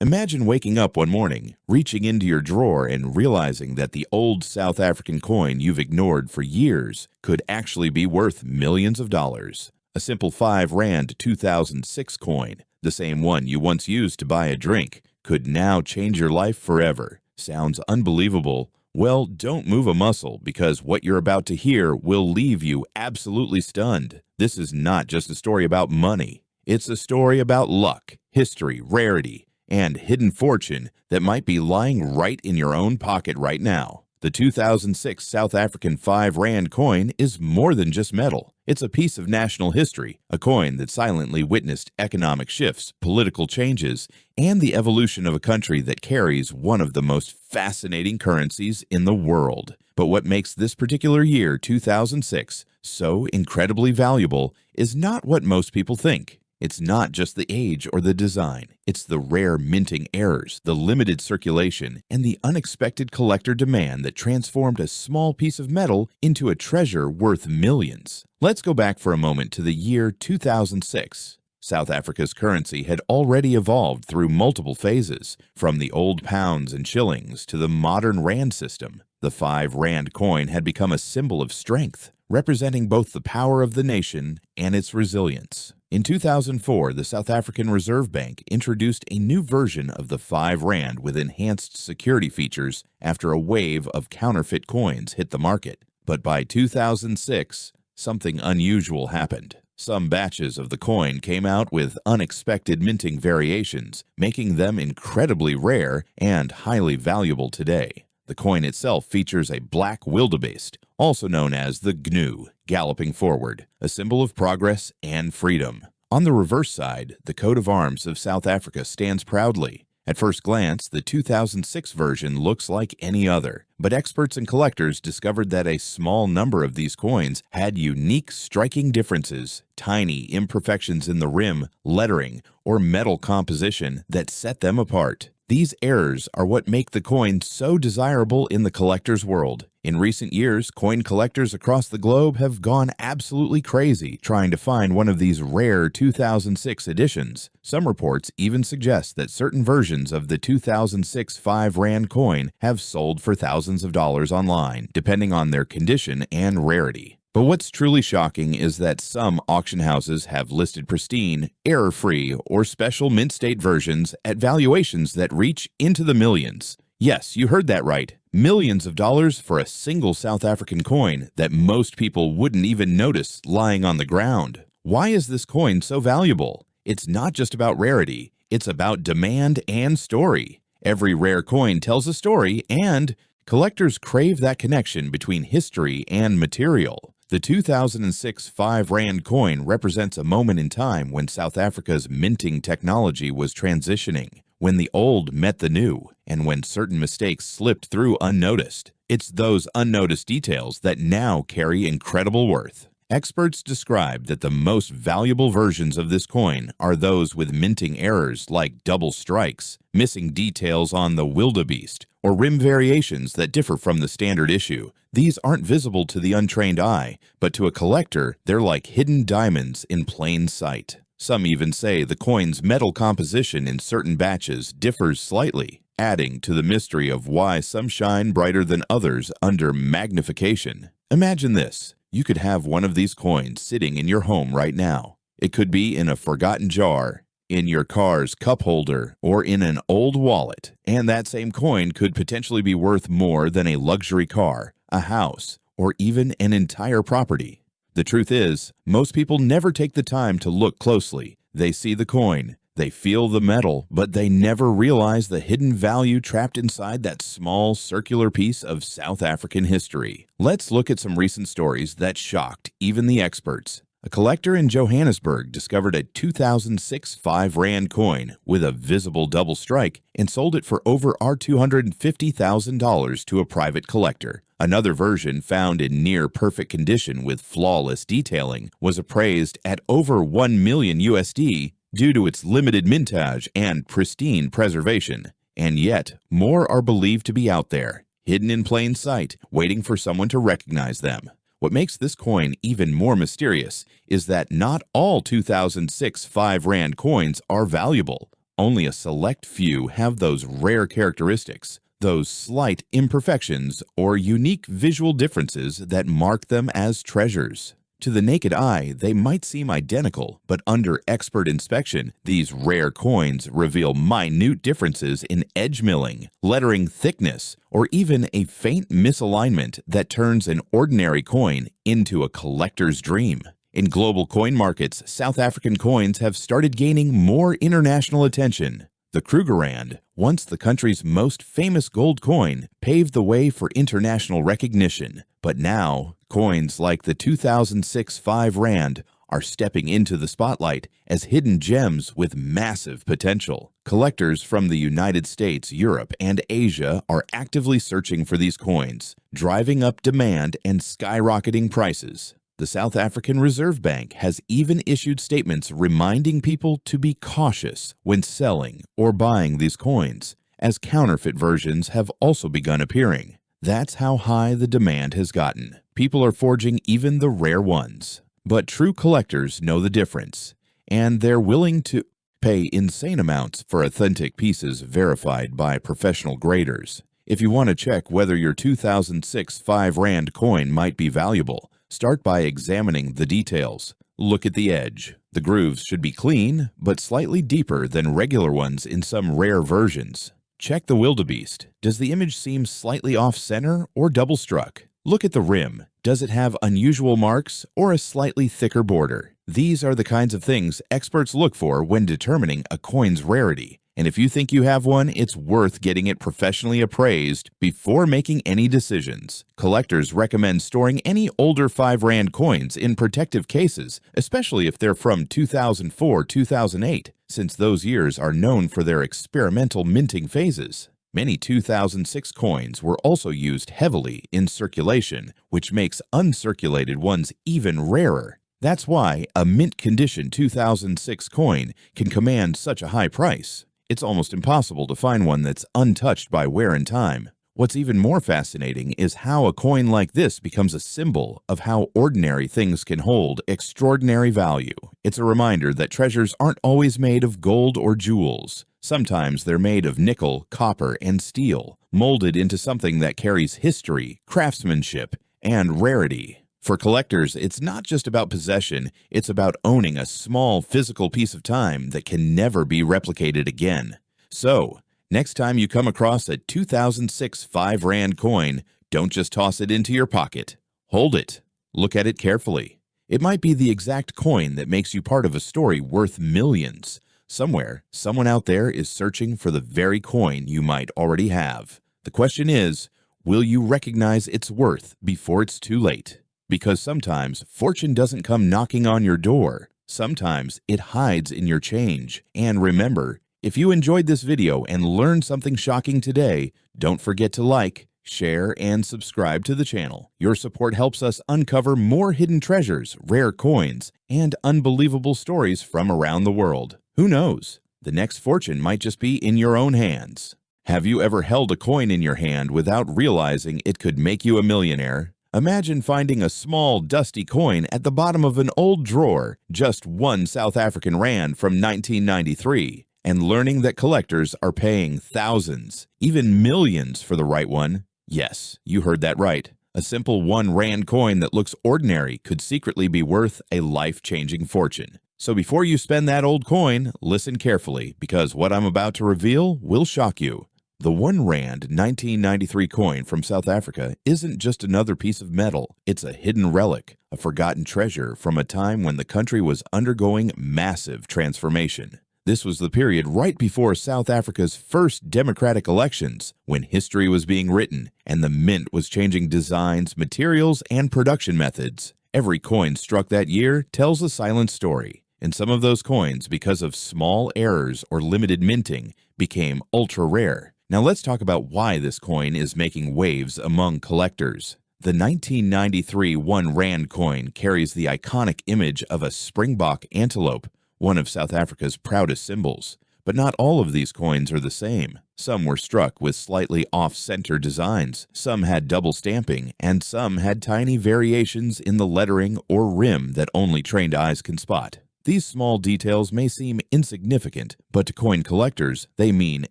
Imagine waking up one morning, reaching into your drawer and realizing that the old South African coin you've ignored for years could actually be worth millions of dollars. A simple 5 Rand 2006 coin, the same one you once used to buy a drink, could now change your life forever. Sounds unbelievable? Well, don't move a muscle because what you're about to hear will leave you absolutely stunned. This is not just a story about money. It's a story about luck, history, rarity, and hidden fortune that might be lying right in your own pocket right now. The 2006 South African 5 Rand coin is more than just metal. It's a piece of national history, a coin that silently witnessed economic shifts, political changes, and the evolution of a country that carries one of the most fascinating currencies in the world. But what makes this particular year, 2006, so incredibly valuable is not what most people think. It's not just the age or the design. It's the rare minting errors, the limited circulation, and the unexpected collector demand that transformed a small piece of metal into a treasure worth millions. Let's go back for a moment to the year 2006. South Africa's currency had already evolved through multiple phases, from the old pounds and shillings to the modern rand system. The 5 Rand coin had become a symbol of strength, representing both the power of the nation and its resilience. In 2004, the South African Reserve Bank introduced a new version of the 5 Rand with enhanced security features after a wave of counterfeit coins hit the market. But by 2006, something unusual happened. Some batches of the coin came out with unexpected minting variations, making them incredibly rare and highly valuable today. The coin itself features a black wildebeest, also known as the GNU, galloping forward, a symbol of progress and freedom. On the reverse side, the coat of arms of South Africa stands proudly. At first glance, the 2006 version looks like any other, but experts and collectors discovered that a small number of these coins had unique, striking differences, tiny imperfections in the rim, lettering, or metal composition that set them apart. These errors are what make the coin so desirable in the collector's world. In recent years, coin collectors across the globe have gone absolutely crazy trying to find one of these rare 2006 editions. Some reports even suggest that certain versions of the 2006 5 Rand coin have sold for thousands of dollars online, depending on their condition and rarity. But what's truly shocking is that some auction houses have listed pristine, error-free, or special mint state versions at valuations that reach into the millions. Yes, you heard that right. Millions of dollars for a single South African coin that most people wouldn't even notice lying on the ground. Why is this coin so valuable? It's not just about rarity. It's about demand and story. Every rare coin tells a story, and collectors crave that connection between history and material. The 2006 5 Rand coin represents a moment in time when South Africa's minting technology was transitioning, when the old met the new, and when certain mistakes slipped through unnoticed. It's those unnoticed details that now carry incredible worth. Experts describe that the most valuable versions of this coin are those with minting errors like double strikes, missing details on the wildebeest, or rim variations that differ from the standard issue. These aren't visible to the untrained eye, but to a collector, they're like hidden diamonds in plain sight. Some even say the coin's metal composition in certain batches differs slightly, adding to the mystery of why some shine brighter than others under magnification. Imagine this. You could have one of these coins sitting in your home right now. It could be in a forgotten jar, in your car's cup holder, or in an old wallet. And that same coin could potentially be worth more than a luxury car, a house, or even an entire property. The truth is, most people never take the time to look closely. They see the coin, they feel the metal, but they never realize the hidden value trapped inside that small circular piece of South African history. Let's look at some recent stories that shocked even the experts. A collector in Johannesburg discovered a 2006 5 Rand coin with a visible double strike and sold it for over $250,000 to a private collector. Another version, found in near-perfect condition with flawless detailing, was appraised at over $1 million USD due to its limited mintage and pristine preservation. And yet, more are believed to be out there, hidden in plain sight, waiting for someone to recognize them. What makes this coin even more mysterious is that not all 2006 5 Rand coins are valuable. Only a select few have those rare characteristics, those slight imperfections or unique visual differences that mark them as treasures. To the naked eye, they might seem identical, but under expert inspection, these rare coins reveal minute differences in edge milling, lettering thickness, or even a faint misalignment that turns an ordinary coin into a collector's dream. In global coin markets, South African coins have started gaining more international attention. The Krugerrand, once the country's most famous gold coin, paved the way for international recognition. But now, coins like the 2006 5 Rand are stepping into the spotlight as hidden gems with massive potential. Collectors from the United States, Europe, and Asia are actively searching for these coins, driving up demand and skyrocketing prices. The South African Reserve Bank has even issued statements reminding people to be cautious when selling or buying these coins, as counterfeit versions have also begun appearing. That's how high the demand has gotten. People are forging even the rare ones. But true collectors know the difference, and they're willing to pay insane amounts for authentic pieces verified by professional graders. If you want to check whether your 2006 5 Rand coin might be valuable, start by examining the details. Look at the edge. The grooves should be clean, but slightly deeper than regular ones in some rare versions. Check the wildebeest. Does the image seem slightly off-center or double-struck? Look at the rim. Does it have unusual marks or a slightly thicker border? These are the kinds of things experts look for when determining a coin's rarity. And if you think you have one, it's worth getting it professionally appraised before making any decisions. Collectors recommend storing any older 5 Rand coins in protective cases, especially if they're from 2004-2008, since those years are known for their experimental minting phases. Many 2006 coins were also used heavily in circulation, which makes uncirculated ones even rarer. That's why a mint-condition 2006 coin can command such a high price. It's almost impossible to find one that's untouched by wear and time. What's even more fascinating is how a coin like this becomes a symbol of how ordinary things can hold extraordinary value. It's a reminder that treasures aren't always made of gold or jewels. Sometimes they're made of nickel, copper, and steel, molded into something that carries history, craftsmanship, and rarity. For collectors, it's not just about possession, it's about owning a small physical piece of time that can never be replicated again. So, next time you come across a 2006 5 Rand coin, don't just toss it into your pocket. Hold it. Look at it carefully. It might be the exact coin that makes you part of a story worth millions. Somewhere, someone out there is searching for the very coin you might already have. The question is, will you recognize its worth before it's too late? Because sometimes fortune doesn't come knocking on your door. Sometimes it hides in your change. And remember, if you enjoyed this video and learned something shocking today, don't forget to like, share, and subscribe to the channel. Your support helps us uncover more hidden treasures, rare coins, and unbelievable stories from around the world. Who knows? The next fortune might just be in your own hands. Have you ever held a coin in your hand without realizing it could make you a millionaire? Imagine finding a small, dusty coin at the bottom of an old drawer, just one South African Rand from 1993, and learning that collectors are paying thousands, even millions for the right one. Yes, you heard that right. A simple 1 Rand coin that looks ordinary could secretly be worth a life-changing fortune. So before you spend that old coin, listen carefully, because what I'm about to reveal will shock you. The 1 Rand 1993 coin from South Africa isn't just another piece of metal. It's a hidden relic, a forgotten treasure from a time when the country was undergoing massive transformation. This was the period right before South Africa's first democratic elections, when history was being written and the mint was changing designs, materials, and production methods. Every coin struck that year tells a silent story. And some of those coins, because of small errors or limited minting, became ultra-rare. Now let's talk about why this coin is making waves among collectors. The 1993 1 Rand coin carries the iconic image of a springbok antelope, one of South Africa's proudest symbols. But not all of these coins are the same. Some were struck with slightly off-center designs, some had double stamping, and some had tiny variations in the lettering or rim that only trained eyes can spot. These small details may seem insignificant, but to coin collectors, they mean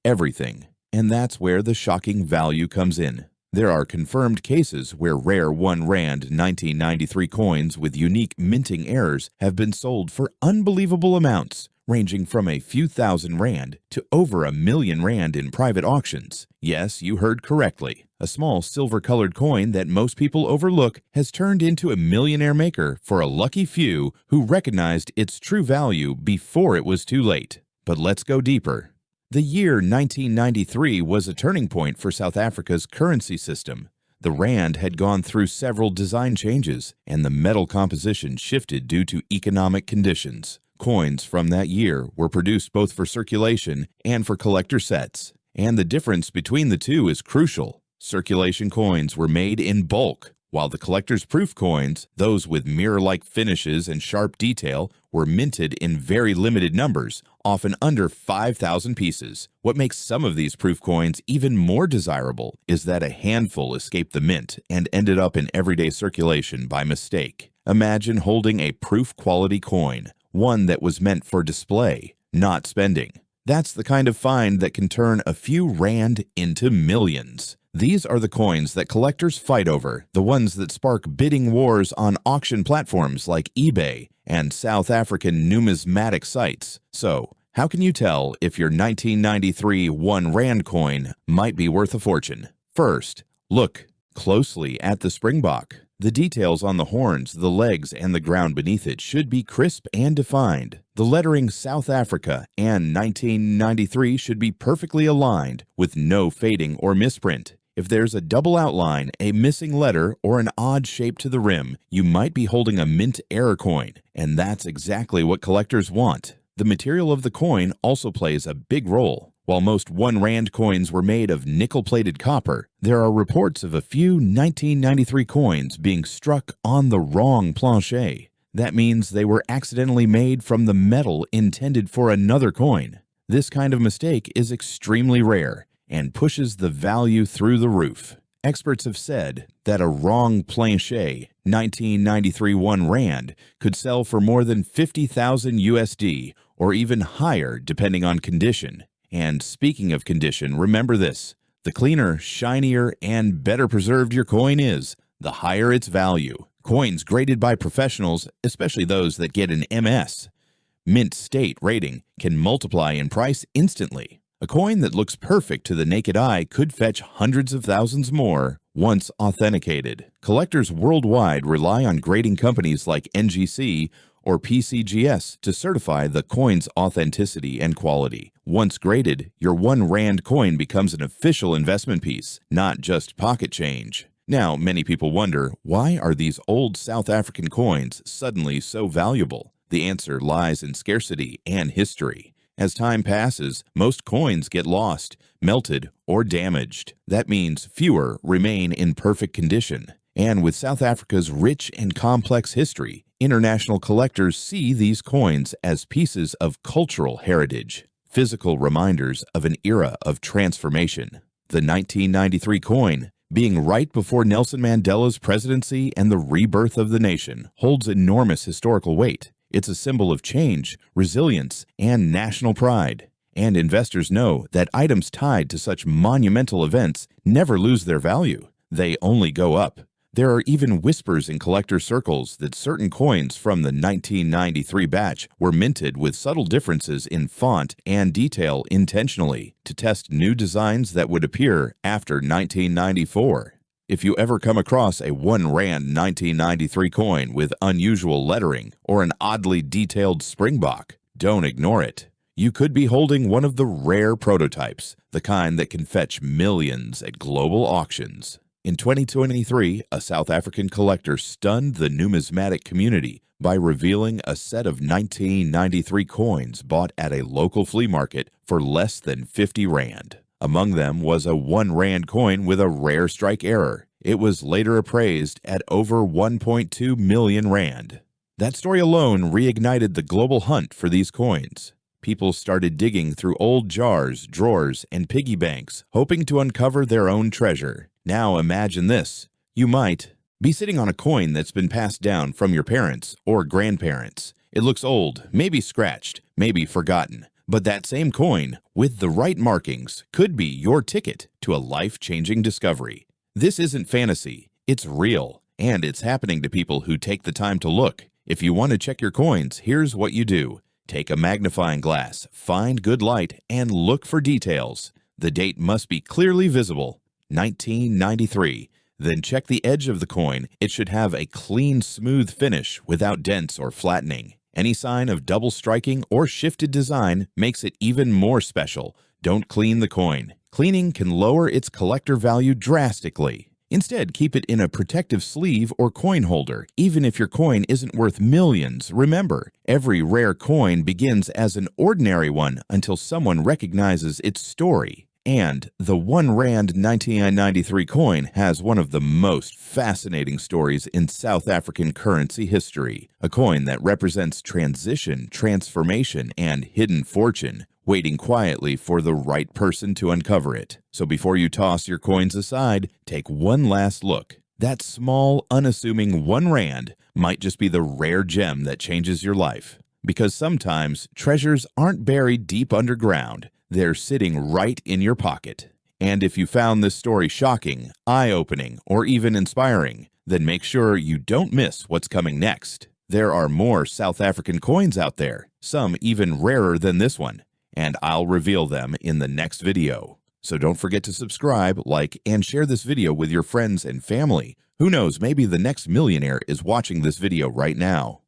everything. And that's where the shocking value comes in. There are confirmed cases where rare 1 Rand 1993 coins with unique minting errors have been sold for unbelievable amounts, ranging from a few thousand Rand to over R1,000,000 in private auctions. Yes, you heard correctly. A small silver-colored coin that most people overlook has turned into a millionaire maker for a lucky few who recognized its true value before it was too late. But let's go deeper. The year 1993 was a turning point for South Africa's currency system. The rand had gone through several design changes, and the metal composition shifted due to economic conditions. Coins from that year were produced both for circulation and for collector sets. And the difference between the two is crucial. Circulation coins were made in bulk, while the collector's proof coins, those with mirror-like finishes and sharp detail, were minted in very limited numbers, often under 5,000 pieces. What makes some of these proof coins even more desirable is that a handful escaped the mint and ended up in everyday circulation by mistake. Imagine holding a proof-quality coin, one that was meant for display, not spending. That's the kind of find that can turn a few rand into millions. These are the coins that collectors fight over, the ones that spark bidding wars on auction platforms like eBay and South African numismatic sites. So, how can you tell if your 1993 1 Rand coin might be worth a fortune? First, look closely at the springbok. The details on the horns, the legs, and the ground beneath it should be crisp and defined. The lettering South Africa and 1993 should be perfectly aligned with no fading or misprint. If there's a double outline, a missing letter, or an odd shape to the rim, you might be holding a mint error coin, and that's exactly what collectors want. The material of the coin also plays a big role. While most 1 Rand coins were made of nickel-plated copper, there are reports of a few 1993 coins being struck on the wrong plancher. That means they were accidentally made from the metal intended for another coin. This kind of mistake is extremely rare and pushes the value through the roof. Experts have said that a wrong plancher 1993 1 Rand could sell for more than 50,000 USD or even higher depending on condition. And speaking of condition, remember this: the cleaner, shinier, and better preserved your coin is, the higher its value. Coins graded by professionals, especially those that get an MS, mint state rating, can multiply in price instantly. A coin that looks perfect to the naked eye could fetch hundreds of thousands more once authenticated. Collectors worldwide rely on grading companies like NGC or PCGS to certify the coin's authenticity and quality. Once graded, your 1 Rand coin becomes an official investment piece, not just pocket change. Now, many people wonder, why are these old South African coins suddenly so valuable? The answer lies in scarcity and history. As time passes, most coins get lost, melted, or damaged. That means fewer remain in perfect condition. And with South Africa's rich and complex history, international collectors see these coins as pieces of cultural heritage, physical reminders of an era of transformation. The 1993 coin, being right before Nelson Mandela's presidency and the rebirth of the nation, holds enormous historical weight. It's a symbol of change, resilience, and national pride. And investors know that items tied to such monumental events never lose their value. They only go up. There are even whispers in collector circles that certain coins from the 1993 batch were minted with subtle differences in font and detail intentionally to test new designs that would appear after 1994. If you ever come across a 1 Rand 1993 coin with unusual lettering or an oddly detailed springbok, don't ignore it. You could be holding one of the rare prototypes, the kind that can fetch millions at global auctions. In 2023, a South African collector stunned the numismatic community by revealing a set of 1993 coins bought at a local flea market for less than 50 Rand. Among them was a 1 Rand coin with a rare strike error. It was later appraised at over 1.2 million Rand. That story alone reignited the global hunt for these coins. People started digging through old jars, drawers, and piggy banks, hoping to uncover their own treasure. Now imagine this. You might be sitting on a coin that's been passed down from your parents or grandparents. It looks old, maybe scratched, maybe forgotten. But that same coin, with the right markings, could be your ticket to a life-changing discovery. This isn't fantasy, it's real, and it's happening to people who take the time to look. If you want to check your coins, here's what you do. Take a magnifying glass, find good light, and look for details. The date must be clearly visible, 1993. Then check the edge of the coin. It should have a clean, smooth finish without dents or flattening. Any sign of double striking or shifted design makes it even more special. Don't clean the coin. Cleaning can lower its collector value drastically. Instead, keep it in a protective sleeve or coin holder. Even if your coin isn't worth millions, remember, every rare coin begins as an ordinary one until someone recognizes its story. And the 1 Rand 1993 coin has one of the most fascinating stories in South African currency history. A coin that represents transition, transformation, and hidden fortune, waiting quietly for the right person to uncover it. So before you toss your coins aside, take one last look. That small, unassuming 1 Rand might just be the rare gem that changes your life. Because sometimes treasures aren't buried deep underground. They're sitting right in your pocket. And if you found this story shocking, eye-opening, or even inspiring, then make sure you don't miss what's coming next. There are more South African coins out there, some even rarer than this one, and I'll reveal them in the next video. So don't forget to subscribe, like, and share this video with your friends and family. Who knows, maybe the next millionaire is watching this video right now.